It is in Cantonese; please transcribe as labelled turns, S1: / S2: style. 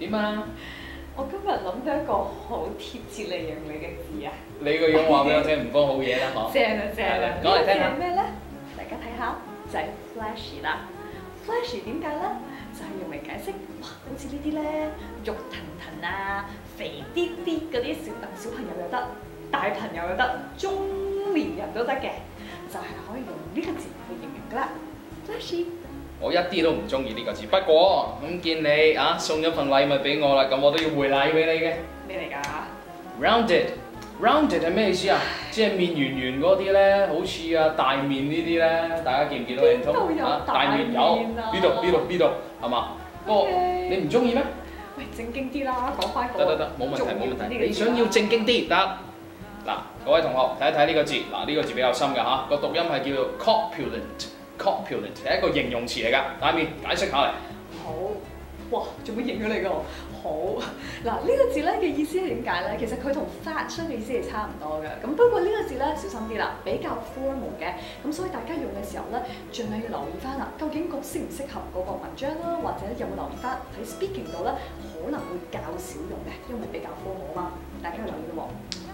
S1: 點啊？
S2: 我今日諗到一個好貼切嚟形容你嘅字啊！
S1: 你個樣話俾我聽唔幫好嘢啦，嗬？
S2: 正啊正啊！
S1: 講嚟聽下
S2: 係咩咧？大家睇下，就係 flashy 啦。flashy 點解咧？就係用嚟解釋，哇！好似呢啲咧，肉騰騰啊、肥啲啲嗰啲小朋友又得，大朋友又得，中年人都得嘅，就係可以用呢個字去形容噶啦。flashy。
S1: 我一啲都唔中意呢個字，不過咁見你啊送咗份禮物俾我啦，咁我都要回禮俾你嘅。
S2: 咩嚟㗎？
S1: Rounded 係咩意思啊？即係面圓圓嗰啲咧，好似啊大面呢啲咧，大家見唔見到
S2: 邊度有大面啊？
S1: 呢度係嘛？不過你唔中意咩？
S2: 喂，正經啲啦，講翻個
S1: 得，冇問題。你想要正經啲得？嗱，各位同學睇一睇呢個字，嗱呢個字比較深㗎嚇，個讀音係叫做 corpulent 係一個形容詞嚟㗎，大面解釋下嚟。
S2: 好，哇，做乜認咗你㗎？好，嗱呢個字咧嘅意思係點解咧？其實佢同 fat 相嘅意思係差唔多嘅，咁不過呢個字咧小心啲啦，比較 formal 嘅，咁所以大家用嘅時候咧，盡量要留意翻啦，究竟個適唔適合嗰個文章啦，或者有冇留意翻喺 speaking 度咧，可能會較少用嘅，因為比較 formal 啊嘛，大家要留意咯喎。